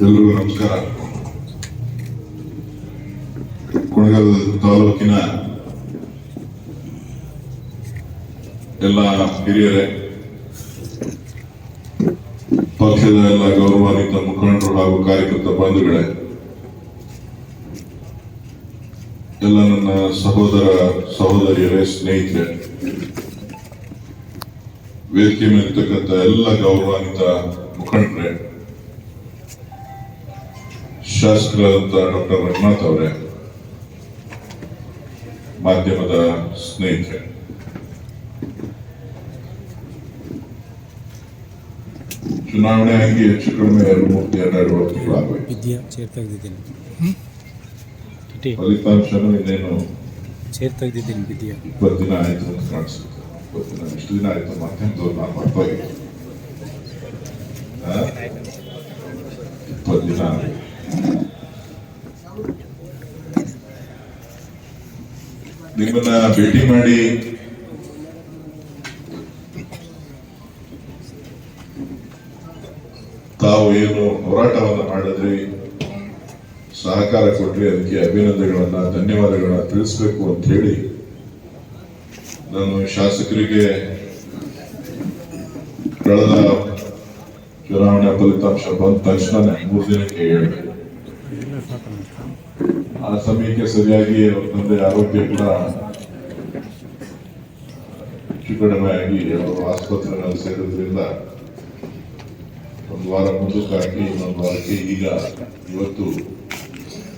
ಎಲ್ರಿಗೂ ನಮಸ್ಕಾರ. ಕುಣಗಲ್ ತಾಲೂಕಿನ ಎಲ್ಲ ಹಿರಿಯರೇ, ಪಕ್ಷದ ಎಲ್ಲ ಗೌರವಾನ್ವಿತ ಮುಖಂಡರು ಹಾಗೂ ಕಾರ್ಯಕರ್ತ ಬಂಧುಗಳೇ, ಎಲ್ಲ ನನ್ನ ಸಹೋದರ ಸಹೋದರಿಯರೇ, ಸ್ನೇಹಿತರೆ, ವೇದಿಕೆ ಮೇಲಿರ್ತಕ್ಕಂಥ ಎಲ್ಲ ಗೌರವಾನ್ವಿತ ಮುಖಂಡರೇ, ಶಾಸಕರಾದಂಥ ಡಾಕ್ಟರ್ ರಂಗನಾಥ್ ಅವರೇ, ಮಾಧ್ಯಮದ ಸ್ನೇಹಿತರೆ, ಚುನಾವಣೆ ಆಗಿ ಹೆಚ್ಚು ಕಡಿಮೆ 2-3 ವರ್ಷಗಳಾಗಬೇಕು. ಫಲಿತಾಂಶನೂ ಇನ್ನೇನು 20 ದಿನ ಆಯ್ತು ಅಂತ ಕಾಣಿಸುತ್ತೆ. 20 ದಿನ ಇಷ್ಟು ದಿನ ಆಯ್ತು ಮಾಧ್ಯಮದವ್ರು ನಾನು ಮರ್ತೋಗಿದ್ದೆ. 20 ದಿನ ನಿಮ್ಮನ್ನ ಭೇಟಿ ಮಾಡಿ ತಾವು ಏನು ಹೋರಾಟವನ್ನ ಮಾಡಿದ್ರಿ, ಸಹಕಾರ ಕೊಟ್ರಿ, ಅದಕ್ಕೆ ಅಭಿನಂದನೆಗಳನ್ನ ಧನ್ಯವಾದಗಳನ್ನ ತಿಳಿಸ್ಬೇಕು ಅಂತ ಹೇಳಿ ನಾನು ಶಾಸಕರಿಗೆ ಕಳೆದ ಚುನಾವಣೆ ಫಲಿತಾಂಶ ಬಂದ ತಕ್ಷಣ 3 ದಿನಕ್ಕೆ ಹೇಳಿದೆ. ಆ ಸಮಯಕ್ಕೆ ಸರಿಯಾಗಿ ಅವ್ರ ತಂದೆ ಆರೋಗ್ಯ ಕೂಡ ಹೆಚ್ಚು ಕಡಿಮೆ ಆಗಿ ಅವರು ಆಸ್ಪತ್ರೆಗಳಲ್ಲಿ ಸೇರೋದ್ರಿಂದ 1 ವಾರ ಮುಂದಕ್ಕೆ ಹಾಕಿ 1 ವಾರಕ್ಕೆ ಈಗ ಇವತ್ತು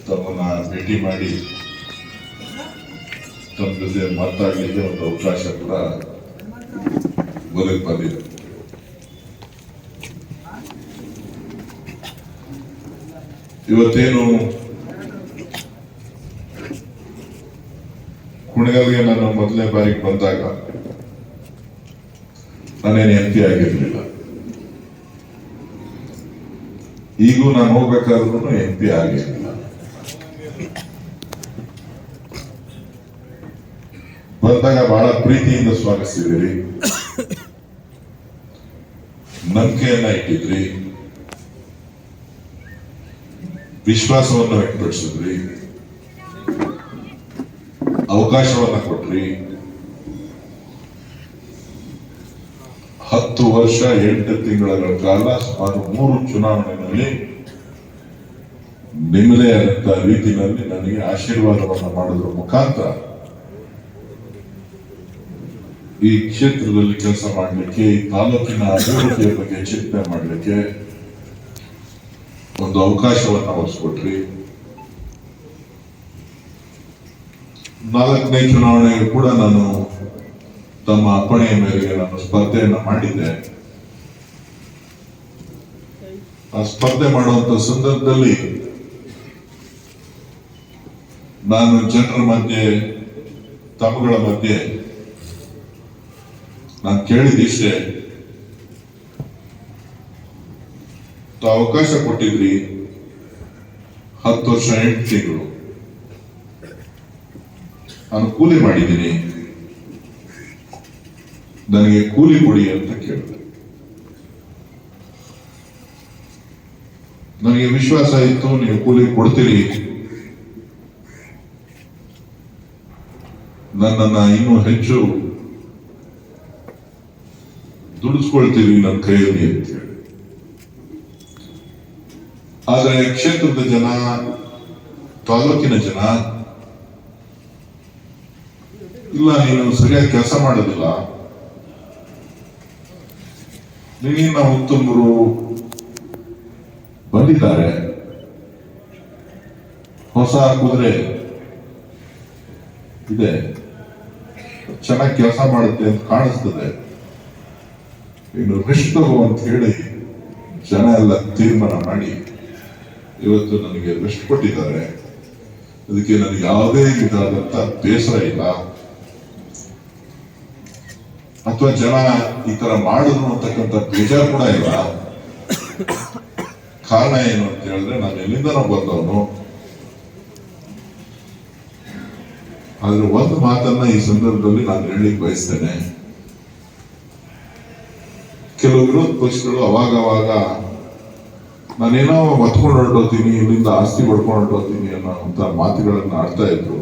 ತಮ್ಮನ್ನ ಭೇಟಿ ಮಾಡಿ ತಮ್ಮ ಜೊತೆ ಮಾತಾಡಲಿಕ್ಕೆ ಒಂದು ಅವಕಾಶ ಕೂಡ ಒದಗಿ ಬಂದಿದೆ. ಇವತ್ತೇನು ಕುಣಿಗಲ್ಗೆ ನಾನು ಮೊದಲನೇ ಬಾರಿಗೆ ಬಂದಾಗ ನಾನೇನು MP ಆಗಿರ್ಲಿಲ್ಲ. ಈಗೂ ನಾನು ಹೋಗ್ಬೇಕಾದ್ರೂ MP ಆಗಿರ್ಲಿಲ್ಲ. ಬಂದಾಗ ಬಹಳ ಪ್ರೀತಿಯಿಂದ ಸ್ವಾಗತಿಸಿದಿರಿ, ನಂಬಿಕೆಯನ್ನ ಇಟ್ಟಿದ್ರಿ, ವಿಶ್ವಾಸವನ್ನ ವ್ಯಕ್ತಪಡಿಸಿದ್ರಿ, ಅವಕಾಶವನ್ನ ಕೊಟ್ರಿ. 10 ವರ್ಷ 8 ತಿಂಗಳ ಕಾಲ ಸುಮಾರು 3 ಚುನಾವಣೆಯಲ್ಲಿ ನಿಮ್ಮದೇ ಆದಂತ ರೀತಿಯಲ್ಲಿ ನನಗೆ ಆಶೀರ್ವಾದವನ್ನ ಮಾಡೋದ್ರ ಮುಖಾಂತರ ಈ ಕ್ಷೇತ್ರದಲ್ಲಿ ಕೆಲಸ ಮಾಡಲಿಕ್ಕೆ, ಈ ತಾಲೂಕಿನ ಅಭಿವೃದ್ಧಿಯ ಬಗ್ಗೆ ಚಿಂತನೆ ಮಾಡಲಿಕ್ಕೆ ಒಂದು ಅವಕಾಶವನ್ನ ಒದಗಿಸ್ಕೊಟ್ರಿ. 4ನೇ ಚುನಾವಣೆಗೆ ಕೂಡ ನಾನು ತಮ್ಮ ಅಪ್ಪಣೆಯ ಮೇರೆಗೆ ನಾನು ಸ್ಪರ್ಧೆಯನ್ನ ಮಾಡಿದ್ದೆ. ಆ ಸ್ಪರ್ಧೆ ಮಾಡುವಂತ ಸಂದರ್ಭದಲ್ಲಿ ನಾನು ಜನರ ಮಧ್ಯೆ, ತಮ್ಮಗಳ ಮಧ್ಯೆ ನಾನು ಕೇಳಿದಿಷ್ಟೇ, ಅವಕಾಶ ಕೊಟ್ಟಿದ್ರಿ, 10 ವರ್ಷ 8 ತಿಂಗಳು ನಾನು ಕೂಲಿ ಮಾಡಿದ್ದೀನಿ, ನನಗೆ ಕೂಲಿ ಕೊಡಿ ಅಂತ ಕೇಳಿದೆ. ನನಗೆ ವಿಶ್ವಾಸ ಇತ್ತು, ನೀವು ಕೂಲಿ ಕೊಡ್ತೀರಿ, ನನ್ನನ್ನ ಇನ್ನೂ ಹೆಚ್ಚು ದುಡಿಸ್ಕೊಳ್ತೀವಿ ನನ್ನ ಕೈಯಲ್ಲಿ ಅಂತ ಹೇಳಿ. ಆದ್ರೆ ಕ್ಷೇತ್ರದ ಜನ, ತಾಲೂಕಿನ ಜನ, ಇಲ್ಲ ನೀನು ಸರಿಯಾಗಿ ಕೆಲಸ ಮಾಡೋದಿಲ್ಲ, ನಿನ್ನ ಉತ್ತಮರು ಬಂದಿದ್ದಾರೆ, ಹೊಸ ಕುದುರೆ ಇದೆ, ಚೆನ್ನಾಗಿ ಕೆಲಸ ಮಾಡುತ್ತೆ ಅಂತ ಕಾಣಿಸ್ತದೆ, ಇನ್ನು ರೆಸ್ಟ್ ತಗೋ ಅಂತ ಹೇಳಿ ಜನ ಎಲ್ಲ ತೀರ್ಮಾನ ಮಾಡಿ ಇವತ್ತು ನನಗೆ ರೆಸ್ಟ್ ಕೊಟ್ಟಿದ್ದಾರೆ. ಅದಕ್ಕೆ ನನಗೆ ಯಾವುದೇ ವಿಧವಾದಂತ ಬೇಸರ ಇಲ್ಲ, ಅಥವಾ ಜನ ಈ ತರ ಮಾಡಿದ್ರು ಅಂತಕ್ಕಂಥ ಬೇಜಾರು ಕೂಡ ಇಲ್ಲ. ಕಾರಣ ಏನು ಅಂತ ಹೇಳಿದ್ರೆ, ನಾನು ಎಲ್ಲಿಂದನೋ ಬಂದವನು. ಆದ್ರೆ ಒಂದು ಮಾತನ್ನ ಈ ಸಂದರ್ಭದಲ್ಲಿ ನಾನು ಹೇಳಲಿಕ್ಕೆ ಬಯಸ್ತೇನೆ. ಕೆಲವು ವಿರೋಧ ಪಕ್ಷಗಳು ಅವಾಗ ನಾನೇನೋ ಹೊತ್ಕೊಂಡು ಹೊರಟೋತೀನಿ, ಇಲ್ಲಿಂದ ಆಸ್ತಿ ಹೊಡ್ಕೊಂಡು ಹೊರಟೋತೀನಿ ಅನ್ನೋ ಅಂತ ಮಾತುಗಳನ್ನ ಆಡ್ತಾ ಇದ್ರು.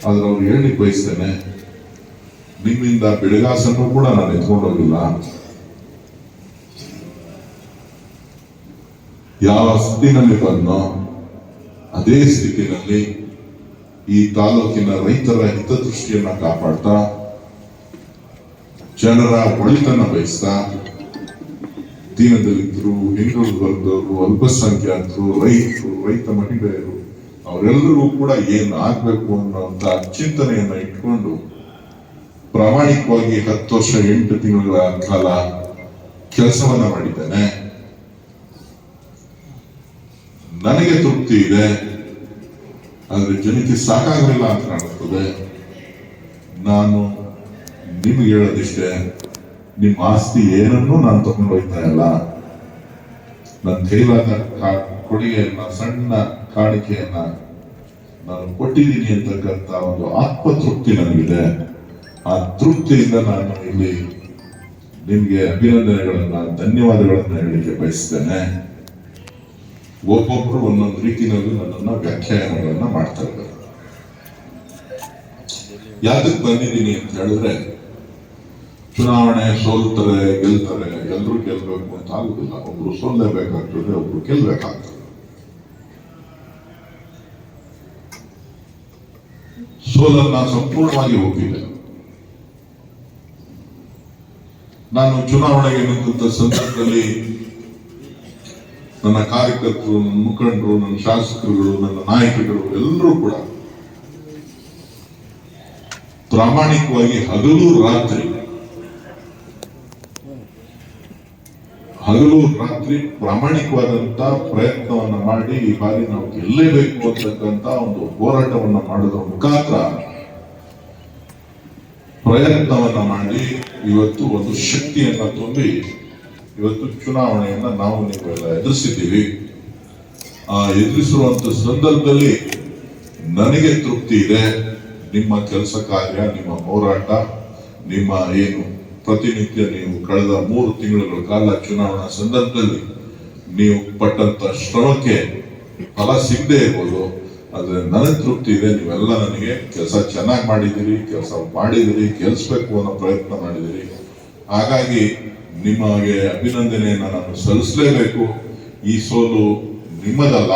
ಆದ್ರೆ ಅವ್ರು ಹೇಳಲಿಕ್ಕೆ ಬಯಸ್ತೇನೆ, ನಿಮ್ಮಿಂದ ಬೆಳಗಾಸನ್ನು ಕೂಡ ನಾನು ಎತ್ಕೊಂಡೋಗಿಲ್ಲ. ಯಾವ ಸ್ಥಿತಿನಲ್ಲಿ ಬಂದೋ ಅದೇ ಸ್ಥಿತಿನಲ್ಲಿ ಈ ತಾಲೂಕಿನ ರೈತರ ಹಿತದೃಷ್ಟಿಯನ್ನ ಕಾಪಾಡ್ತಾ, ಜನರ ಒಳಿತನ್ನ ಬಯಸ್ತಾ, ದೀನದಲಿತರು, ಹಿಂದುಳಿದ ವರ್ಗದವರು, ಅಲ್ಪಸಂಖ್ಯಾತರು, ರೈತರು, ರೈತ ಮಹಿಳೆಯರು ಅವರೆಲ್ಲರಿಗೂ ಕೂಡ ಏನ್ ಆಗ್ಬೇಕು ಅನ್ನೋಂತ ಚಿಂತನೆಯನ್ನ ಇಟ್ಕೊಂಡು ಪ್ರಾಮಾಣಿಕವಾಗಿ 10 ವರ್ಷ 8 ತಿಂಗಳ ಕಾಲ ಕೆಲಸವನ್ನ ಮಾಡಿದ್ದೇನೆ. ನನಗೆ ತೃಪ್ತಿ ಇದೆ, ಆದ್ರೆ ಜನಕ್ಕೆ ಸಾಕಾಗಲಿಲ್ಲ ಅಂತ ಕಾಣಿಸ್ತದೆ. ನಾನು ನಿಮ್ಗೆ ಹೇಳೋದಿಷ್ಟೇ, ನಿಮ್ಮ ಆಸ್ತಿ ಏನನ್ನೂ ನಾನು ತಗೊಂಡು ಹೋಗ್ತಾ ಇಲ್ಲ. ನನ್ನ ಕೈಲಾದ ಕೊಡುಗೆಯನ್ನ, ಸಣ್ಣ ಕಾಣಿಕೆಯನ್ನ ನಾನು ಕೊಟ್ಟಿದ್ದೀನಿ ಅಂತಕ್ಕಂಥ ಒಂದು ಆತ್ಮತೃಪ್ತಿ ನನಗಿದೆ. ಆ ತೃಪ್ತಿಯಿಂದ ನಾನು ಇಲ್ಲಿ ನಿಮ್ಗೆ ಅಭಿನಂದನೆಗಳನ್ನ, ಧನ್ಯವಾದಗಳನ್ನ ಹೇಳಲಿಕ್ಕೆ ಬಯಸ್ತೇನೆ. ಒಬ್ಬೊಬ್ರು ಒಂದೊಂದು ರೀತಿಯಲ್ಲಿ ನನ್ನನ್ನ ವ್ಯಾಖ್ಯಾನಗಳನ್ನ ಮಾಡ್ತಾ ಇದ್ದಾರೆ. ಯಾತಕ್ಕೆ ಬಂದಿದ್ದೀನಿ ಅಂತ ಹೇಳಿದ್ರೆ, ಚುನಾವಣೆ ಸೋಲ್ತಾರೆ ಗೆಲ್ತಾರೆ, ಎಲ್ರೂ ಗೆಲ್ಬೇಕು ಅಂತ ಆಗುದಿಲ್ಲ. ಒಬ್ರು ಸೋಲ್ಲೇಬೇಕಾಗ್ತದೆ, ಒಬ್ರು ಗೆಲ್ಬೇಕಾಗ್ತದೆ. ಸೋಲನ್ನ ಸಂಪೂರ್ಣವಾಗಿ ಒಪ್ಪಿದೆ. ನಾನು ಚುನಾವಣೆಗೆ ನಿಂತ ಸಂದರ್ಭದಲ್ಲಿ ನನ್ನ ಕಾರ್ಯಕರ್ತರು, ನನ್ನ ಮುಖಂಡರು, ನನ್ನ ಶಾಸಕರುಗಳು, ನನ್ನ ನಾಯಕರು ಎಲ್ಲರೂ ಕೂಡ ಪ್ರಾಮಾಣಿಕವಾಗಿ ಹಗಲು ರಾತ್ರಿ ಪ್ರಾಮಾಣಿಕವಾದಂತ ಪ್ರಯತ್ನವನ್ನ ಮಾಡಿ ಈ ಬಾರಿ ನಾವು ಗೆಲ್ಲೇಬೇಕು ಅಂತಕ್ಕಂತ ಒಂದು ಹೋರಾಟವನ್ನ ಮಾಡೋದ್ರ ಮುಖಾಂತರ ಪ್ರಯತ್ನವನ್ನ ಮಾಡಿ ಇವತ್ತು ಒಂದು ಶಕ್ತಿಯನ್ನ ತುಂಬಿ ಇವತ್ತು ಚುನಾವಣೆಯನ್ನ ನಾವು ನೀವೆಲ್ಲ ಎದುರಿಸಿದ್ದೀವಿ. ಆ ಎದುರಿಸುವಂತ ಸಂದರ್ಭದಲ್ಲಿ ನನಗೆ ತೃಪ್ತಿ ಇದೆ. ನಿಮ್ಮ ಕೆಲಸ ಕಾರ್ಯ, ನಿಮ್ಮ ಹೋರಾಟ, ನಿಮ್ಮ ಏನು ಪ್ರತಿನಿತ್ಯ ನೀವು ಕಳೆದ 3 ತಿಂಗಳ ಕಾಲ ಚುನಾವಣಾ ಸಂದರ್ಭದಲ್ಲಿ ನೀವು ಪಟ್ಟಂತ ಶ್ರಮಕ್ಕೆ ಫಲ ಸಿಗದೆ ಇರ್ಬೋದು, ಆದ್ರೆ ನನಗೆ ತೃಪ್ತಿ ಇದೆ. ನೀವೆಲ್ಲ ನನಗೆ ಕೆಲಸ ಚೆನ್ನಾಗಿ ಮಾಡಿದಿರಿ, ಗೆಲ್ಸ್ಬೇಕು ಅನ್ನೋ ಪ್ರಯತ್ನ ಮಾಡಿದಿರಿ. ಹಾಗಾಗಿ ನಿಮಗೆ ಅಭಿನಂದನೆಯನ್ನ ನಾನು ಸಲ್ಲಿಸಲೇಬೇಕು. ಈ ಸೋಲು ನಿಮ್ಮದಲ್ಲ,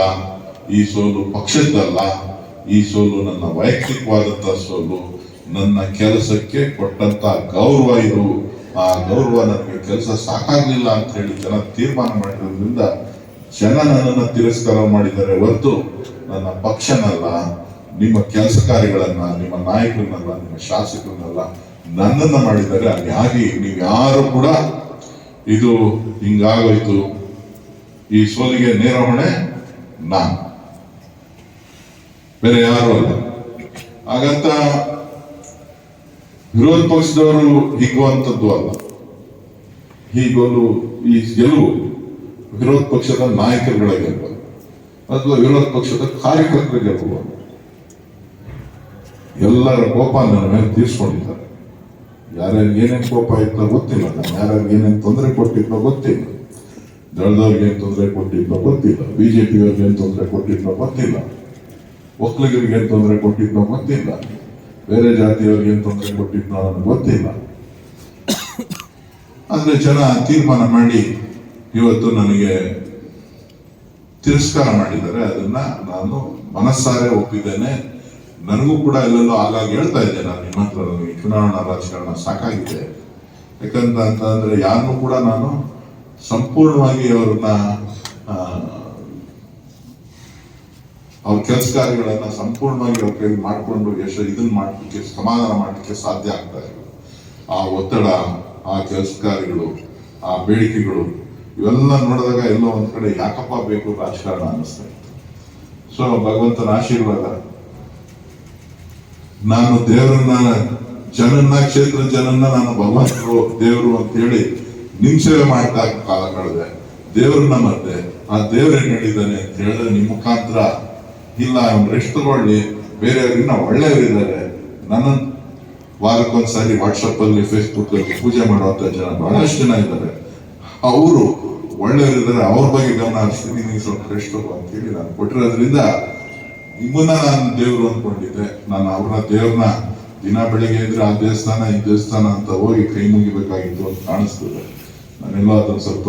ಈ ಸೋಲು ಪಕ್ಷದ್ದಲ್ಲ, ಈ ಸೋಲು ನನ್ನ ವೈಯಕ್ತಿಕವಾದಂತಹ ಸೋಲು. ನನ್ನ ಕೆಲಸಕ್ಕೆ ಕೊಟ್ಟಂತ ಗೌರವ ಇದು. ಆ ಗೌರವ ನನಗೆ ಕೆಲಸ ಸಾಕಾಗ್ಲಿಲ್ಲ ಅಂತ ಹೇಳಿ ಜನ ತೀರ್ಮಾನ ಮಾಡಿರೋದ್ರಿಂದ ಜನ ನನ್ನನ್ನು ತಿರಸ್ಕಾರ ಮಾಡಿದ್ದಾರೆ ಹೊರತು ನನ್ನ ಪಕ್ಷನಲ್ಲ, ನಿಮ್ಮ ಕೆಲಸ ಕಾರ್ಯಗಳನ್ನ, ನಿಮ್ಮ ನಾಯಕರನ್ನಲ್ಲ, ನಿಮ್ಮ ಶಾಸಕರನ್ನಲ್ಲ, ನನ್ನನ್ನ ಮಾಡಿದ್ದಾರೆ. ಹಾಗಾಗಿ ನೀವು ಯಾರು ಕೂಡ ಇದು ಹಿಂಗಾಗೋಯ್ತು, ಈ ಸೋಲಿಗೆ ನೇರ ಹೊಣೆ ನಾನು, ಬೇರೆ ಯಾರು ಅಲ್ಲ. ಹಾಗಂತ ವಿರೋಧ ಪಕ್ಷದವರು ಹಿಗ್ಗುವಂಥದ್ದು ಅಲ್ಲ. ಹೀಗಲು ಈ ಗೆಲುವು ವಿರೋಧ ಪಕ್ಷದ ನಾಯಕರುಗಳ ಗೆಲುವು ಅಥವಾ ವಿರೋಧ ಪಕ್ಷದ ಕಾರ್ಯಕರ್ತರ ಗೆಲುವು. ಎಲ್ಲರ ಕೋಪ ನನ್ನ ಮೇಲೆ ತೀರ್ಸ್ಕೊಂಡಿದ್ದಾರೆ. ಯಾರ್ಯಾರಿಗೆ ಏನೇನು ಕೋಪ ಇತ್ತೋ ಗೊತ್ತಿಲ್ಲ, ನಾನು ಯಾರ್ಯಾರಿಗೆ ಏನೇನು ತೊಂದರೆ ಕೊಟ್ಟಿದ್ನೋ ಗೊತ್ತಿಲ್ಲ, ದಳದವ್ರಿಗೆ ಏನು ತೊಂದರೆ ಕೊಟ್ಟಿದ್ನೋ ಗೊತ್ತಿಲ್ಲ, ಬಿಜೆಪಿಯವ್ರಿಗೆ ಏನು ತೊಂದರೆ ಕೊಟ್ಟಿದ್ನೋ ಗೊತ್ತಿಲ್ಲ, ಒಕ್ಕಲಿಗರಿಗೆ ಏನು ತೊಂದರೆ ಕೊಟ್ಟಿದ್ನೋ ಗೊತ್ತಿಲ್ಲ, ಬೇರೆ ಜಾತಿಯವ್ರಿಗೆ ಏನು ತೊಂದರೆ ಕೊಟ್ಟಿದ್ನೋ ನನಗೆ ಗೊತ್ತಿಲ್ಲ. ಆದ್ರೆ ಜನ ತೀರ್ಮಾನ ಮಾಡಿ ಇವತ್ತು ನನಗೆ ತಿರಸ್ಕಾರ ಮಾಡಿದ್ದಾರೆ. ಅದನ್ನ ನಾನು ಮನಸ್ಸಾರೆ ಒಪ್ಪಿದ್ದೇನೆ. ನನಗೂ ಕೂಡ ಎಲ್ಲೆಲ್ಲೋ ಆಗಾಗ ಹೇಳ್ತಾ ಇದ್ದೆ, ನಾನು ನಿಮ್ಮ ಹತ್ರ ನನಗೆ ಚುನಾವಣಾ ರಾಜಕಾರಣ ಸಾಕಾಗಿದೆ. ಯಾಕಂತಂದ್ರೆ ಯಾರನ್ನೂ ಕೂಡ ನಾನು ಸಂಪೂರ್ಣವಾಗಿ ಅವ್ರನ್ನ ಅವ್ರ ಕೆಲಸ ಕಾರ್ಯಗಳನ್ನ ಸಂಪೂರ್ಣವಾಗಿ ಅವ್ರ ಕೈ ಮಾಡಿಕೊಂಡು ಇದನ್ನ ಮಾಡಲಿಕ್ಕೆ, ಸಮಾಧಾನ ಮಾಡಲಿಕ್ಕೆ ಸಾಧ್ಯ ಆಗ್ತಾ ಇಲ್ಲ. ಆ ಒತ್ತಡ, ಆ ಕೆಲಸ ಕಾರ್ಯಗಳು, ಆ ಬೇಡಿಕೆಗಳು ಇವೆಲ್ಲ ನೋಡಿದಾಗ ಎಲ್ಲೋ ಒಂದ್ ಕಡೆ ಯಾಕಪ್ಪ ಬೇಕು ರಾಜಕಾರಣ ಅನ್ನಿಸ್ತಾ ಇತ್ತು. ಸೊ ಭಗವಂತನ ಆಶೀರ್ವಾದ, ನಾನು ದೇವರನ್ನ, ಕ್ಷೇತ್ರ ಜನನ್ನ ನಾನು ಭಗವಂತರು ದೇವರು ಅಂತ ಹೇಳಿ ನಿಮ್ ಸೇವೆ ಮಾಡ್ತಾ ಕಾಲ ಕಳೆದೆ. ದೇವ್ರನ್ನ ಮತ್ತೆ ಆ ದೇವ್ರ ಏನ್ ಹೇಳಿದ್ದಾನೆ ಅಂತ ಹೇಳಿದ್ರೆ, ನಿಮ್ ಮುಖಾಂತರ ಇಲ್ಲ ಅವ್ನು ರೆಸ್ಟ್ ತಗೊಳ್ಳಿ, ಬೇರೆಯವ್ರಿಗಿನ್ನ ಒಳ್ಳೆಯವರಿದ್ದಾರೆ. ನನ್ನ ವಾರಕ್ಕೊಂದ್ಸಾರಿ ವಾಟ್ಸಪ್ ಅಲ್ಲಿ, ಫೇಸ್ಬುಕ್ ಅಲ್ಲಿ ಪೂಜೆ ಮಾಡುವಂತ ಜನ ಬಹಳಷ್ಟು ಜನ ಇದ್ದಾರೆ. ಅವರು ಒಳ್ಳೆಯವರಿದ್ದಾರೆ, ಅವ್ರ ಬಗ್ಗೆ ಗಮನ ಹರಿಸ್ತೀನಿ, ನೀವು ಸ್ವಲ್ಪ ಶ್ರೇಷ್ಠ ಅಂತೇಳಿ ನಾನು ಕೊಟ್ಟಿರೋದ್ರಿಂದ ನಿಮ್ಮನ್ನ ನಾನು ದೇವ್ರು ಅಂದ್ಕೊಂಡಿದ್ದೆ. ನಾನು ಅವ್ರನ್ನ ದೇವ್ರನ್ನ ದಿನ ಬೆಳಿಗ್ಗೆ ಇದ್ರೆ ಆ ದೇವಸ್ಥಾನ ಈ ದೇವಸ್ಥಾನ ಅಂತ ಹೋಗಿ ಕೈ ಮುಗಿಬೇಕಾಗಿತ್ತು ಅಂತ ಕಾಣಿಸ್ತದೆ. ನಾನೆಲ್ಲ ಅದನ್ನು ಸ್ವಲ್ಪ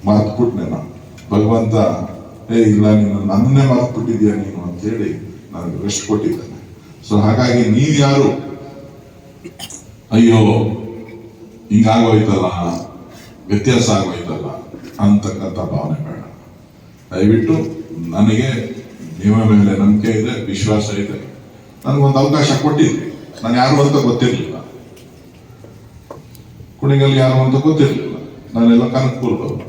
ಮರೆತುಬಿಟ್ನೆ. ನಾನು ಭಗವಂತ ಇಲ್ಲ ನೀನು ನನ್ನೇ ಮರೆತುಬಿಟ್ಟಿದ್ಯಾ ನೀನು ಅಂತೇಳಿ ನನಗೆ ರೆಸ್ಟ್ ಕೊಟ್ಟಿದ್ದಾನೆ. ಸೊ ಹಾಗಾಗಿ ನೀವ್ ಯಾರು ಅಯ್ಯೋ ಹಿಂಗಾಗೋಯ್ತಲ್ಲ, ವ್ಯತ್ಯಾಸ ಆಗೋಯ್ತಲ್ಲ ಅಂತಕ್ಕಂಥ ಭಾವನೆ ಬೇಡ. ದಯವಿಟ್ಟು ನನಗೆ ನಿಮ್ಮ ಮೇಲೆ ನಂಬಿಕೆ ಇದೆ, ವಿಶ್ವಾಸ ಇದೆ. ನನಗೊಂದು ಅವಕಾಶ ಕೊಟ್ಟಿದ್ರಿ. ನಾನು ಯಾರು ಅಂತ ಗೊತ್ತಿರಲಿಲ್ಲ, ಕುಣಿಗಲ್ ಯಾರು ಅಂತ ಗೊತ್ತಿರಲಿಲ್ಲ. ನಾನೆಲ್ಲ ಕನಕಪುರದವರು.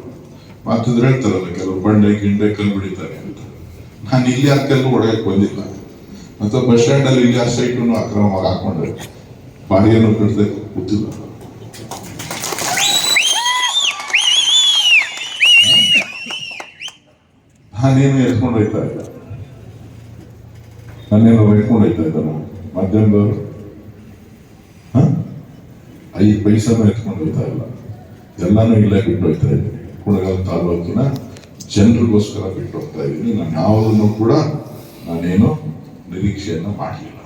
ಮಾತಿದ್ರೆ ಹೇಳ್ತಾರಲ್ಲ ಕೆಲವರು ಬಂಡೆ ಗಿಂಡೆ ಕಲ್ಲು ಬಿಡಿತಾರೆ ಅಂತ. ನಾನು ಇಲ್ಲಿ ಯಾರ ಕಲ್ಲು ಹೊಡೆಯಕ್ಕೆ ಬಂದಿಲ್ಲ. ಮತ್ತೆ ಬಸ್ ಸ್ಟ್ಯಾಂಡ್ ಅಲ್ಲಿ ಇಲ್ಲಿ ಆ ಸೈಟನ್ನು ಅಕ್ರಮವಾಗಿ ಹಾಕೊಂಡ್ರೆ ಬಾಡಿಗೆನೂ ಕಟ್ಟದೆ ಗೊತ್ತಿಲ್ಲ. ನಾನೇನು ಎತ್ಕೊಂಡು ಹೋಯ್ತಾ ಇಲ್ಲ, ನನ್ನೇನು ಎತ್ಕೊಂಡು ಹೋಯ್ತಾ ಇದ್ದಾನ ಮಧ್ಯಾಹ್ನದವರು 5 ಪೈಸನೂ ಎತ್ಕೊಂಡು ಹೋಯ್ತಾ ಇಲ್ಲ. ಎಲ್ಲಾನು ಇಲ್ಲೇ ಬಿಟ್ಟು ಹೋಯ್ತಾ ಇದ್ದೀನಿ. ಕುಣಗಲ್ ತಾಲೂಕಿನ ಜನರಿಗೋಸ್ಕರ ಬಿಟ್ಟು ಹೋಗ್ತಾ ಇದ್ದೀನಿ. ನಾನು ಯಾವುದನ್ನು ಕೂಡ ನಾನೇನು ನಿರೀಕ್ಷೆಯನ್ನು ಮಾಡಲಿಲ್ಲ.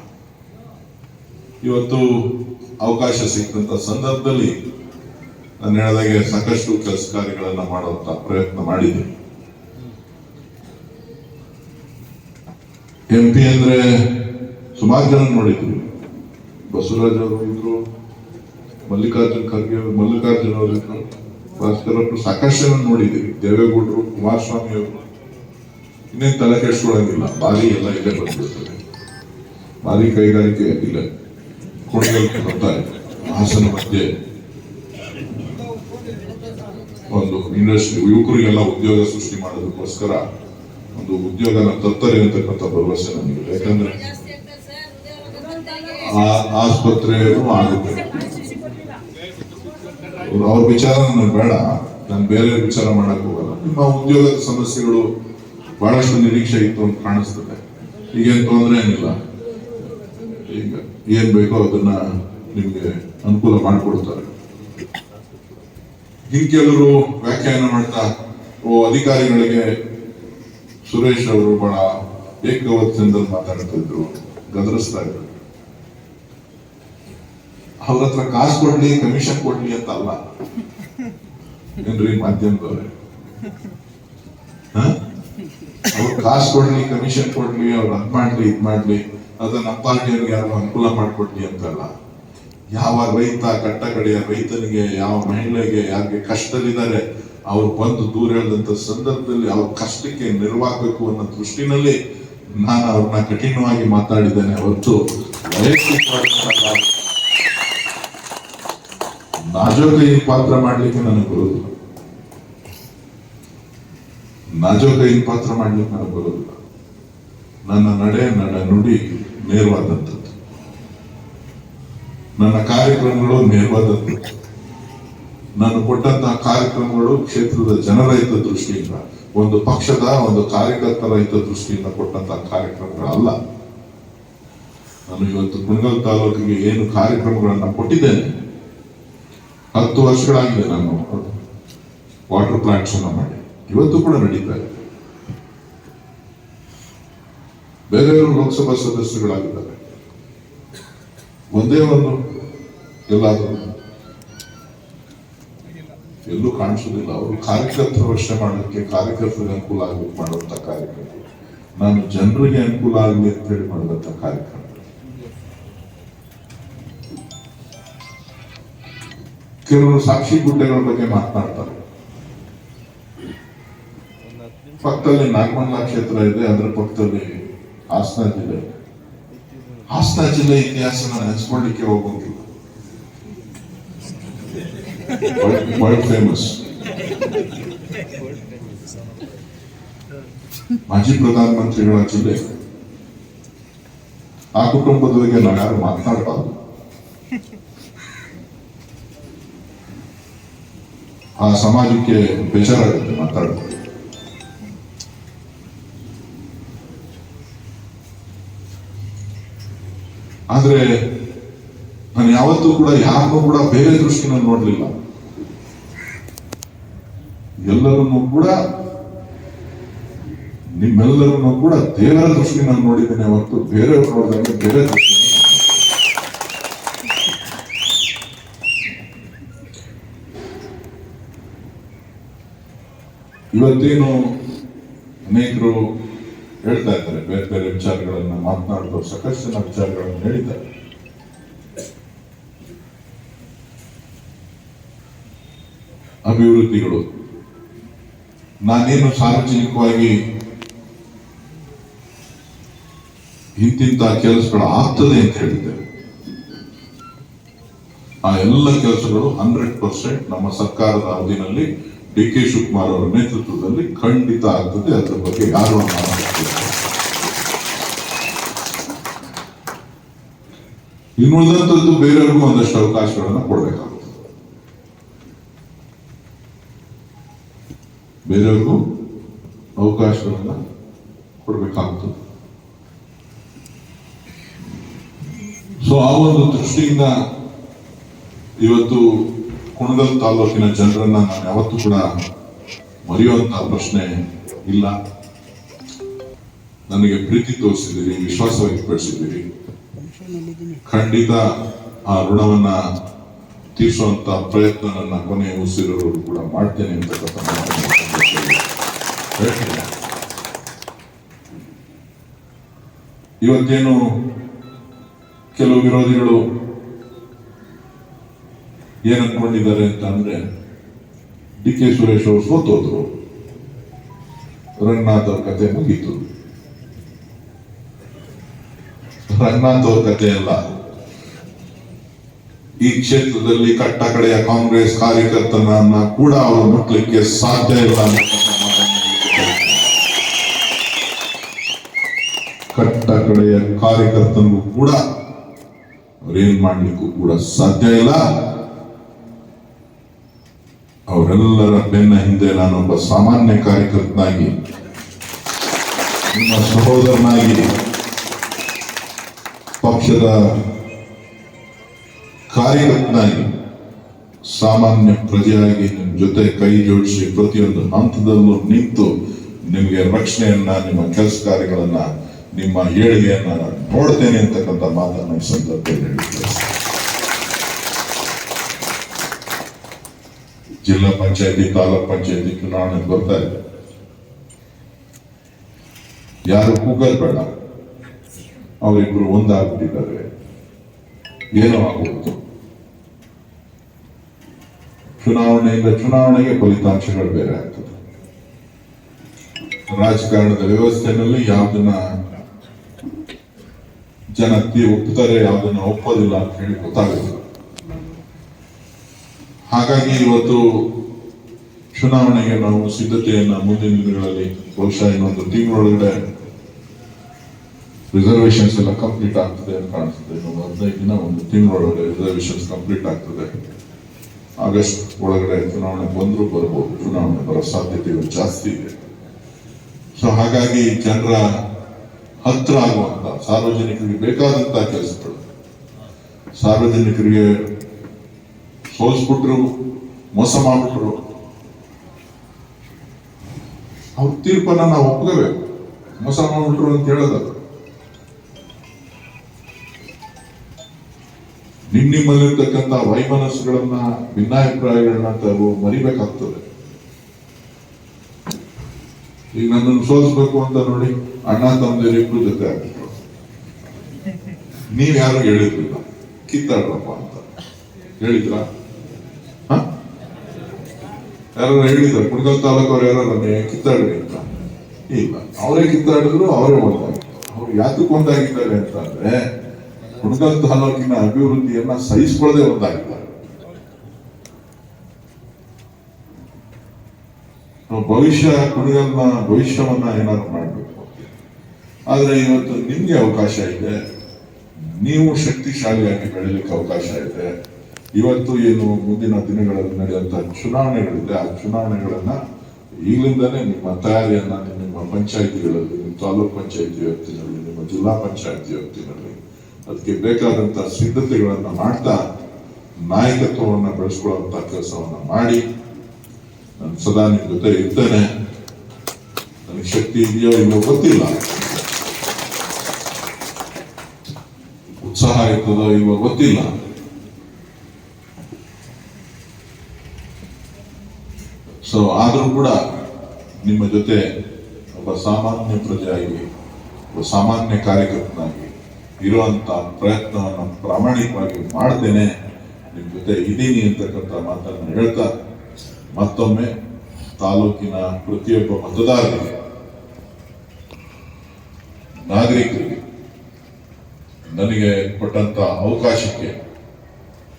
ಇವತ್ತು ಅವಕಾಶ ಸಿಕ್ಕಂತ ಸಂದರ್ಭದಲ್ಲಿ ನಾನು ಹೇಳಿದಾಗೆ ಸಾಕಷ್ಟು ಕೆಲಸ ಕಾರ್ಯಗಳನ್ನ ಮಾಡುವಂತ ಪ್ರಯತ್ನ ಮಾಡಿದ್ದೀನಿ. MP ಅಂದ್ರೆ ಸುಮಾರು ಜನ ನೋಡಿದ್ವಿ. ಬಸವರಾಜ್ ಅವರು ಇದ್ರು, ಮಲ್ಲಿಕಾರ್ಜುನ್ ಖರ್ಗೆ ಮಲ್ಲಿಕಾರ್ಜುನ್ ಅವರು ಇದ್ರು, ಭಾಸ್ಕರ್ ಅವರು, ಸಾಕಷ್ಟು ಜನ ನೋಡಿದ್ದೀವಿ. ದೇವೇಗೌಡರು, ಕುಮಾರಸ್ವಾಮಿ ಅವರು. ಇನ್ನೇನು ತಲೆ ಕೆಡಿಸ್ಕೊಳ್ಳೋಂಗಿಲ್ಲ. ಬಾರಿ ಎಲ್ಲ ಇಲ್ಲೇ ಬಂದ್ಬಿಡ್ತದೆ. ಭಾರಿ ಕೈಗಾರಿಕೆ ಇಲ್ಲ ಕುಣಿಗಲ್ ಬರ್ತಾ ಇದೆ. ಹಾಸನ ಮಧ್ಯೆ ಒಂದು ಇಂಡಸ್ಟ್ರಿ, ಯುವಕರಿಗೆಲ್ಲ ಉದ್ಯೋಗ ಸೃಷ್ಟಿ ಮಾಡೋದಕ್ಕೋಸ್ಕರ ಒಂದು ಉದ್ಯೋಗನ ತರ್ತಾರೆ ಅಂತಕ್ಕಂಥ ಭರವಸೆ ನನಗಿದೆ. ಯಾಕಂದ್ರೆ ಆಸ್ಪತ್ರೆಯೂ ಆಗುತ್ತೆ. ಅವ್ರ ವಿಚಾರ ನನಗೆ ಬೇಡ, ನಾನು ಬೇರೆ ವಿಚಾರ ಮಾಡಕ್ ಹೋಗಲ್ಲ. ನಿಮ್ಮ ಉದ್ಯೋಗದ ಸಮಸ್ಯೆಗಳು ಬಹಳಷ್ಟು ನಿರೀಕ್ಷೆ ಇತ್ತು ಅಂತ ಕಾಣಿಸ್ತದೆ. ಈಗೇನು ತೊಂದರೆ ಏನಿಲ್ಲ. ಈಗ ಏನ್ ಬೇಕೋ ಅದನ್ನ ನಿಮ್ಗೆ ಅನುಕೂಲ ಮಾಡಿಕೊಡ್ತಾರೆ. ಈಗ ಕೆಲವರು ವ್ಯಾಖ್ಯಾನ ಮಾಡ್ತಾ ಅಧಿಕಾರಿಗಳಿಗೆ ಸುರೇಶ್ ಅವರು ಬಹಳ ಏಕವಚನದಲ್ಲಿ ಮಾತಾಡ್ತಾ ಇದ್ರು, ಗದರಿಸ್ತಾ ಇದ್ರು. ಅವ್ರ ಹತ್ರ ಕಾಸು ಕೊಡ್ಲಿ, ಕಮಿಷನ್ ಕೊಡ್ಲಿ ಅಂತ ಅಲ್ಲ ಏನ್ರಿ ಮಾಧ್ಯಮದವ್ರೆ. ಅವ್ರು ಕಾಸು ಕೊಡ್ಲಿ, ಕಮಿಷನ್ ಕೊಡ್ಲಿ, ಅವ್ರು ಅದ್ ಮಾಡ್ಲಿ ಇದ್ ಮಾಡ್ಲಿ, ಅದ ನಮ್ಮ ಪಾರ್ಟಿಯವ್ರಿಗೆ ಯಾರು ಅನುಕೂಲ ಮಾಡ್ಕೊಡ್ಲಿ ಅಂತಲ್ಲ. ಯಾವ ರೈತ, ಕಟ್ಟಕಡೆಯ ರೈತನಿಗೆ, ಯಾವ ಮಹಿಳೆಗೆ, ಯಾರಿಗೆ ಕಷ್ಟದಲ್ಲಿದ್ದಾರೆ ಅವ್ರು ಬಂದು ದೂರ ಹೇಳಿದಂತ ಸಂದರ್ಭದಲ್ಲಿ ಅವ್ರ ಕಷ್ಟಕ್ಕೆ ನೆರವಾಗಬೇಕು ಅನ್ನೋ ದೃಷ್ಟಿನಲ್ಲಿ ನಾನು ಅವ್ರನ್ನ ಕಠಿಣವಾಗಿ ಮಾತಾಡಿದ್ದೇನೆ ಹೊರತು ವೈಯಕ್ತಿಕವಾದ ನಾಜೂಕೈ ಪಾತ್ರ ಮಾಡ್ಲಿಕ್ಕೆ ನನಗೆ ಬರೋದಿಲ್ಲ. ನಾಜೂಕೈ ಪಾತ್ರ ಮಾಡ್ಲಿಕ್ಕೆ ನನಗೆ ಬರೋದಿಲ್ಲ. ನನ್ನ ನಡೆ, ನನ್ನ ನುಡಿ ನೇರವಾದದ್ದು. ನನ್ನ ಕಾರ್ಯಕ್ರಮಗಳು ನೇರವಾದದ್ದು. ನಾನು ಕೊಟ್ಟಂತಹ ಕಾರ್ಯಕ್ರಮಗಳು ಕ್ಷೇತ್ರದ ಜನರ ಹಿತ ದೃಷ್ಟಿಯಿಂದ, ಒಂದು ಪಕ್ಷದ, ಒಂದು ಕಾರ್ಯಕರ್ತರ ಹಿತ ದೃಷ್ಟಿಯಿಂದ ಕೊಟ್ಟಂತಹ ಕಾರ್ಯಕ್ರಮಗಳಲ್ಲ. ನಾನು ಇವತ್ತು ಕುಣಗಲ್ ತಾಲೂಕಿಗೆ ಏನು ಕಾರ್ಯಕ್ರಮಗಳನ್ನ ಕೊಟ್ಟಿದ್ದೇನೆ, 10 ವರ್ಷಗಳಾಗಿದೆ ನಾನು ವಾಟರ್ ಪ್ಲಾಂಟ್ಸ್ ಅನ್ನ ಮಾಡಿ, ಇವತ್ತು ಕೂಡ ನಡೀತಾ ಇದೆ. ಬೇರೆಯವರು ಲೋಕಸಭಾ ಸದಸ್ಯರುಗಳಾಗಿದ್ದಾರೆ. ಒಂದೇ ಒಂದು ಎಲ್ಲಾದರೂ ಎಲ್ಲೂ ಕಾಣಿಸೋದಿಲ್ಲ. ಅವರು ಕಾರ್ಯಕರ್ತರ ವರ್ಷ ಮಾಡೋದಕ್ಕೆ, ಕಾರ್ಯಕರ್ತರಿಗೆ ಅನುಕೂಲ ಆಗಬೇಕು ಮಾಡುವಂತ ಕಾರ್ಯಕ್ರಮ. ನಾನು ಜನರಿಗೆ ಅನುಕೂಲ ಆಗಲಿ ಅಂತ ಹೇಳಿ ಮಾಡುವಂತ ಕಾರ್ಯಕ್ರಮ. ಕೆಲವರು ಸಾಕ್ಷಿ ಗುಡ್ಡೆಗಳ ಬಗ್ಗೆ ಮಾತನಾಡ್ತಾರೆ. ಪಕ್ಕದಲ್ಲಿ ನಾಗಮಂಗಲ ಕ್ಷೇತ್ರ ಇದೆ, ಅದರ ಪಕ್ಕದಲ್ಲಿ ಹಾಸನ ಜಿಲ್ಲೆ. ಹಾಸನ ಜಿಲ್ಲೆ ಇತಿಹಾಸನ ನೆನೆಸ್ಕೊಳ್ಳಿಕ್ಕೆ ಹೋಗೋದಿಲ್ಲ. ವರ್ಲ್ಡ್ ಫೇಮಸ್ ಮಾಜಿ ಪ್ರಧಾನಮಂತ್ರಿಗಳ ಜಿಲ್ಲೆ. ಆ ಕುಟುಂಬದ ಬಗ್ಗೆ ನಾವು ಯಾರು ಮಾತನಾಡಬಾರದು. ಆ ಸಮಾಜಕ್ಕೆ ಬೇಜಾರಾಗುತ್ತೆ ಮಾತಾಡೋದು. ಆದ್ರೆ ನಾನು ಯಾವತ್ತೂ ಕೂಡ ಯಾರನ್ನೂ ಕೂಡ ಬೇರೆ ದೃಷ್ಟಿನಲ್ಲಿ ನೋಡ್ಲಿಲ್ಲ. ಎಲ್ಲರನ್ನೂ ಕೂಡ ನಿಮ್ಮೆಲ್ಲರನ್ನೂ ಕೂಡ ದೇವರ ದೃಷ್ಟಿನ ನೋಡಿದ್ದೇನೆ ಹೊರತು ಬೇರೆಯವ್ರು ನೋಡಿದಂಗೆ ಬೇರೆ ದೃಷ್ಟಿ. ಇವತ್ತೇನು ಅನೇಕರು ಹೇಳ್ತಾ ಇದ್ದಾರೆ, ಬೇರೆ ಬೇರೆ ವಿಚಾರಗಳನ್ನ ಮಾತನಾಡಿದವರು ಸಾಕಷ್ಟು ಜನ ವಿಚಾರಗಳನ್ನು ಹೇಳಿದ್ದಾರೆ. ಅಭಿವೃದ್ಧಿಗಳು ನಾನೇನು ಸಾರ್ವಜನಿಕವಾಗಿ ಇಂತಿಂತ ಕೆಲಸಗಳು ಆಗ್ತದೆ ಅಂತ ಹೇಳಿದ್ದೆ, ಆ ಎಲ್ಲ ಕೆಲಸಗಳು 100% ನಮ್ಮ ಸರ್ಕಾರದ ಅವಧಿನಲ್ಲಿ ಡಿ ಕೆ ಶಿವಕುಮಾರ್ ಅವರ ನೇತೃತ್ವದಲ್ಲಿ ಖಂಡಿತ ಆಗ್ತದೆ. ಅದರ ಬಗ್ಗೆ ಯಾರು ಇನ್ನುಳಿದಂಥದ್ದು ಬೇರೆಯವ್ರಿಗೂ ಒಂದಷ್ಟು ಅವಕಾಶಗಳನ್ನು ಕೊಡಬೇಕಾಗುತ್ತೆ, ಬೇರೆಯವ್ರಿಗೂ ಅವಕಾಶಗಳನ್ನ ಕೊಡಬೇಕಾಗ್ತದೆ. ಸೊ ಆ ಒಂದು ದೃಷ್ಟಿಯಿಂದ ಇವತ್ತು ಕುಣಗಲ್ ತಾಲೂಕಿನ ಜನರನ್ನ ನಾನು ಯಾವತ್ತೂ ಕೂಡ ಮರೆಯುವಂತಹ ಪ್ರಶ್ನೆ ಇಲ್ಲ. ನನಗೆ ಪ್ರೀತಿ ತೋರಿಸಿದ್ದೀರಿ, ವಿಶ್ವಾಸ ವ್ಯಕ್ತಪಡಿಸಿದ್ದೀರಿ. ಖಂಡಿತ ಆ ಋಣವನ್ನ ತೀರಿಸುವಂತ ಪ್ರಯತ್ನ ನನ್ನ ಕೊನೆಯ ಉಸಿರವರು ಕೂಡ ಮಾಡ್ತೇನೆ ಅಂತಕ್ಕಂಥ ಹೇಳ್ತೇನೆ. ಇವತ್ತೇನು ಕೆಲವು ವಿರೋಧಿಗಳು ಏನ್ ಅನ್ಕೊಂಡಿದ್ದಾರೆ ಅಂತ ಅಂದ್ರೆ, ಡಿ ಕೆ ಸುರೇಶ್ ಅವರು ಸೋತೋದ್ರು, ರಂಗನಾಥ್ ಅವ್ರ ಕತೆ ಮುಗೀತು. ರಂಗನಾಥ್ ಅವ್ರ ಕತೆ ಅಲ್ಲ, ಈ ಕ್ಷೇತ್ರದಲ್ಲಿ ಕಟ್ಟ ಕಡೆಯ ಕಾಂಗ್ರೆಸ್ ಕಾರ್ಯಕರ್ತನನ್ನ ಕೂಡ ಅವರು ಮುಟ್ಲಿಕ್ಕೆ ಸಾಧ್ಯ ಇಲ್ಲ. ಕಟ್ಟ ಕಡೆಯ ಕಾರ್ಯಕರ್ತನಿಗೂ ಕೂಡ ಅವ್ರೇನ್ ಮಾಡ್ಲಿಕ್ಕೂ ಕೂಡ ಸಾಧ್ಯ ಇಲ್ಲ. ಅವರೆಲ್ಲರ ಬೆನ್ನ ಹಿಂದೆ ನಾನೊಬ್ಬ ಸಾಮಾನ್ಯ ಕಾರ್ಯಕರ್ತನಾಗಿ, ನಿಮ್ಮ ಸಹೋದರನಾಗಿ, ಪಕ್ಷದ ಕಾರ್ಯಕರ್ತನಾಗಿ, ಸಾಮಾನ್ಯ ಪ್ರಜೆಯಾಗಿ ನಿಮ್ಮ ಜೊತೆ ಕೈ ಜೋಡಿಸಿ ಪ್ರತಿಯೊಂದು ಹಂತದಲ್ಲೂ ನಿಂತು ನಿಮಗೆ ರಕ್ಷಣೆಯನ್ನ, ನಿಮ್ಮ ಕೆಲಸ ಕಾರ್ಯಗಳನ್ನ, ನಿಮ್ಮ ಏಳಿಗೆಯನ್ನ ನೋಡ್ತೇನೆ ಅಂತಕ್ಕಂಥ ಮಾತನ್ನ ಈ ಸಂದರ್ಭದಲ್ಲಿ ಹೇಳಿದ್ದೇನೆ. ಜಿಲ್ಲಾ ಪಂಚಾಯತಿ, ತಾಲೂಕ್ ಪಂಚಾಯತಿ ಚುನಾವಣೆ ಬರ್ತಾ ಇದೆ. ಯಾರು ಕೂಗಲ್ ಬೇಡ, ಅವರಿಬ್ರು ಒಂದಾಗ್ಬಿಟ್ಟಿದ್ದಾರೆ, ಏನೋ ಆಗುವುದು. ಚುನಾವಣೆಯಿಂದ ಚುನಾವಣೆಗೆ ಫಲಿತಾಂಶಗಳು ಬೇರೆ ಆಗ್ತದೆ. ರಾಜಕಾರಣದ ವ್ಯವಸ್ಥೆಯಲ್ಲಿ ಯಾವುದನ್ನ ಜನ ಒಪ್ಪುತ್ತಾರೆ, ಯಾವುದನ್ನ ಒಪ್ಪೋದಿಲ್ಲ ಅಂತ ಹೇಳಿ ಗೊತ್ತಾಗುತ್ತೆ. ಹಾಗಾಗಿ ಇವತ್ತು ಚುನಾವಣೆಗೆ ನಾವು ಸಿದ್ಧತೆಯನ್ನ ಮುಂದಿನ ದಿನಗಳಲ್ಲಿ, ಬಹುಶಃ ಇನ್ನೊಂದು ತಿಂಗಳೊಳಗಡೆ ರಿಸರ್ವೇಶನ್ಸ್ ಎಲ್ಲ ಕಂಪ್ಲೀಟ್ ಆಗ್ತದೆ ಅಂತ ಕಾಣಿಸ್ತದೆ. ಇನ್ನೊಂದು 15 ದಿನ, ಒಂದು ತಿಂಗಳೊಳಗಡೆ ರಿಸರ್ವೇಶನ್ಸ್ ಕಂಪ್ಲೀಟ್ ಆಗ್ತದೆ. ಆಗಸ್ಟ್ ಒಳಗಡೆ ಚುನಾವಣೆ ಬಂದರೂ ಬರ್ಬೋದು, ಚುನಾವಣೆ ಬರೋ ಸಾಧ್ಯತೆಗಳು ಜಾಸ್ತಿ ಇದೆ. ಸೊ ಹಾಗಾಗಿ ಜನರ ಹತ್ರ ಆಗುವಂತ, ಸಾರ್ವಜನಿಕರಿಗೆ ಬೇಕಾದಂತ ಕೆಲಸಗಳು, ಸಾರ್ವಜನಿಕರಿಗೆ ಸೋಲ್ಸ್ಬಿಟ್ರು, ಮೋಸ ಮಾಡ್ಬಿಟ್ರು, ಅವ್ರ ತೀರ್ಪನ್ನ ನಾವು ಒಪ್ಕೋಬೇಕು. ಮೋಸ ಮಾಡ್ಬಿಟ್ರು ಅಂತ ಹೇಳೋದಲ್ಲ, ನಿಮ್ಮಲ್ಲಿರ್ತಕ್ಕಂಥ ವೈಮನಸ್ಸುಗಳನ್ನ, ಭಿನ್ನಾಭಿಪ್ರಾಯಗಳನ್ನ ತಾವು ಮರಿಬೇಕಾಗ್ತದೆ. ಈಗ ನನ್ನನ್ನು ಸೋಲಿಸ್ಬೇಕು ಅಂತ ನೋಡಿ ಅಣ್ಣ ತಮ್ಮದಿರಿಬ್ರು ಜೊತೆ ಆಗ್ಬಿಟ್ರು. ನೀವ್ ಯಾರು ಹೇಳಿದ್ರಿಲ್ಲ ಕಿತ್ತಾಡ್ರಪ್ಪ ಅಂತ ಹೇಳಿದ್ರ? ಯಾರು ಹೇಳಿದ್ರು? ಕುಣಗಲ್ ತಾಲೂಕು ಅವ್ರು ಯಾರು ಕಿತ್ತಾಡ್ರಿ ಅಂತ? ಇಲ್ಲ, ಅವರೇ ಕಿತ್ತಾಡಿದ್ರು, ಅವರೇ ಒಂದಾಗಿದ್ರು. ಅವ್ರು ಯಾತಕ್ಕೆ ಒಂದಾಗಿದ್ದಾರೆ ಅಂತ ಅಂದ್ರೆ, ಕುಣಗಲ್ ತಾಲೂಕಿನ ಅಭಿವೃದ್ಧಿಯನ್ನ ಸಹಿಸಿಕೊಳ್ಳದೆ ಒಂದಾಗಿದ್ದಾರೆ. ಕುಣಗಲ್ನ ಭವಿಷ್ಯವನ್ನ ಏನಾದ್ರು ಮಾಡಬೇಕು. ಆದ್ರೆ ಇವತ್ತು ನಿಮ್ಗೆ ಅವಕಾಶ ಇದೆ, ನೀವು ಶಕ್ತಿಶಾಲಿಯಾಗಿ ಬೆಳಲಿಕ್ಕೆ ಅವಕಾಶ ಇದೆ. ಇವತ್ತು ಏನು ಮುಂದಿನ ದಿನಗಳಲ್ಲಿ ನಡೆಯುವಂತಹ ಚುನಾವಣೆಗಳಿದೆ, ಆ ಚುನಾವಣೆಗಳನ್ನ ಈಗಲಿಂದಲೇ ನಿಮ್ಮ ತಯಾರಿಯನ್ನ ನಿಮ್ಮ ಪಂಚಾಯಿತಿಗಳಲ್ಲಿ, ನಿಮ್ಮ ತಾಲೂಕ್ ಪಂಚಾಯಿತಿ ವ್ಯಾಪ್ತಿನಲ್ಲಿ, ನಿಮ್ಮ ಜಿಲ್ಲಾ ಪಂಚಾಯಿತಿ ವ್ಯಾಪ್ತಿನಲ್ಲಿ ಅದಕ್ಕೆ ಬೇಕಾದಂತಹ ಸಿದ್ಧತೆಗಳನ್ನ ಮಾಡ್ತಾ ನಾಯಕತ್ವವನ್ನು ಬೆಳೆಸ್ಕೊಳ್ಳುವಂತ ಕೆಲಸವನ್ನ ಮಾಡಿ ನಾನು ಸದಾ ನಿಮ್ಮ ಜೊತೆ ಇರ್ತೇನೆ. ನನಗೆ ಶಕ್ತಿ ಇದೆಯೋ ಇಲ್ಲೋ ಗೊತ್ತಿಲ್ಲ, ಉತ್ಸಾಹ ಇರ್ತದೋ ಇಲ್ವೋ ಗೊತ್ತಿಲ್ಲ. ಸೊ ಆದರೂ ಕೂಡ ನಿಮ್ಮ ಜೊತೆ ಒಬ್ಬ ಸಾಮಾನ್ಯ ಪ್ರಜೆಯಾಗಿ, ಒಬ್ಬ ಸಾಮಾನ್ಯ ಕಾರ್ಯಕರ್ತನಾಗಿ ಇರುವಂತ ಪ್ರಯತ್ನವನ್ನು ಪ್ರಾಮಾಣಿಕವಾಗಿ ಮಾಡ್ತೇನೆ, ನಿಮ್ಮ ಜೊತೆ ಇದ್ದೀನಿ ಅಂತಕ್ಕಂಥ ಮಾತನ್ನು ಹೇಳ್ತಾ ಮತ್ತೊಮ್ಮೆ ತಾಲೂಕಿನ ಪ್ರತಿಯೊಬ್ಬ ಮತದಾರರಿಗೆ, ನಾಗರಿಕರಿಗೆ ನನಗೆ ಕೊಟ್ಟಂತ ಅವಕಾಶಕ್ಕೆ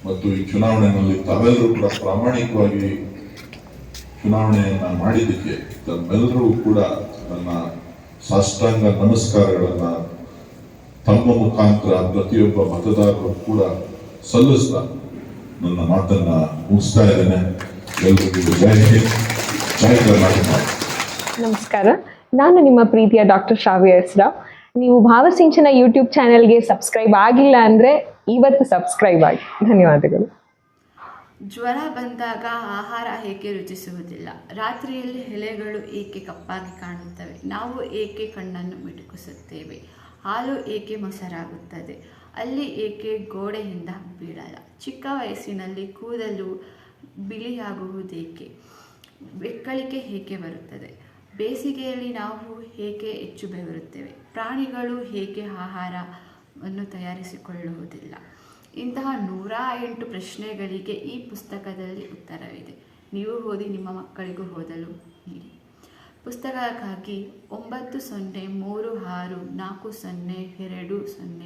ಮತ್ತು ಈ ಚುನಾವಣೆಯಲ್ಲಿ ತಾವೆಲ್ಲರೂ ಕೂಡ ಪ್ರಾಮಾಣಿಕವಾಗಿ ಚುನಾವಣೆಯನ್ನ ಮಾಡಿದ್ದಕ್ಕೆ ತಮ್ಮೆಲ್ಲರೂ ಕೂಡ ನನ್ನ ಸಾಷ್ಟಾಂಗ ನಮಸ್ಕಾರಗಳನ್ನ ತಮ್ಮ ಮುಖಾಂತರ ಪ್ರತಿಯೊಬ್ಬ ಮತದಾರರು ಕೂಡ ಸಲ್ಲಿಸ್ತಾ ನನ್ನ ಮಾತನ್ನ ಮುಗಿಸ್ತಾ ಇದ್ದೇನೆ. ಎಲ್ಲರಿಗೂ ಜೈ ಹಿಂದ್, ಜೈ ಕರ್ನಾಟಕ. ನಮಸ್ಕಾರ, ನಾನು ನಿಮ್ಮ ಪ್ರೀತಿಯ ಡಾಕ್ಟರ್ ಶ್ರಾವ್ಯ ಎಸ್ ರಾವ್. ನೀವು ಭಾವಸಿಂಚನ ಯೂಟ್ಯೂಬ್ ಚಾನೆಲ್ಗೆ ಸಬ್ಸ್ಕ್ರೈಬ್ ಆಗಿಲ್ಲ ಅಂದರೆ ಇವತ್ತು ಸಬ್ಸ್ಕ್ರೈಬ್ ಆಗಿ. ಧನ್ಯವಾದಗಳು. ಜ್ವರ ಬಂದಾಗ ಆಹಾರ ಏಕೆ ರುಚಿಸುವುದಿಲ್ಲ? ರಾತ್ರಿಯಲ್ಲಿ ಎಲೆಗಳು ಏಕೆ ಕಪ್ಪಾಗಿ ಕಾಣುತ್ತವೆ? ನಾವು ಏಕೆ ಕಣ್ಣನ್ನು ಮಿಟುಕಿಸುತ್ತೇವೆ? ಹಾಲು ಏಕೆ ಮೊಸರಾಗುತ್ತದೆ? ಅಲ್ಲಿ ಏಕೆ ಗೋಡೆಯಿಂದ ಬೀಳಲ್ಲ? ಚಿಕ್ಕ ವಯಸ್ಸಿನಲ್ಲಿ ಕೂದಲು ಬಿಳಿಯಾಗುವುದೇಕೆ? ಬೆಕ್ಕಳಿಕೆ ಏಕೆ ಬರುತ್ತದೆ? ಬೇಸಿಗೆಯಲ್ಲಿ ನಾವು ಏಕೆ ಹೆಚ್ಚು ಬೆವರುತ್ತೇವೆ? ಪ್ರಾಣಿಗಳು ಏಕೆ ಆಹಾರವನ್ನು ತಯಾರಿಸಿಕೊಳ್ಳುವುದಿಲ್ಲ? ಇಂತಹ 108 ಪ್ರಶ್ನೆಗಳಿಗೆ ಈ ಪುಸ್ತಕದಲ್ಲಿ ಉತ್ತರವಿದೆ. ನೀವು ಓದಿ ನಿಮ್ಮ ಮಕ್ಕಳಿಗೂ ಓದಲು ನೀಡಿ. ಪುಸ್ತಕಕ್ಕಾಗಿ 90364020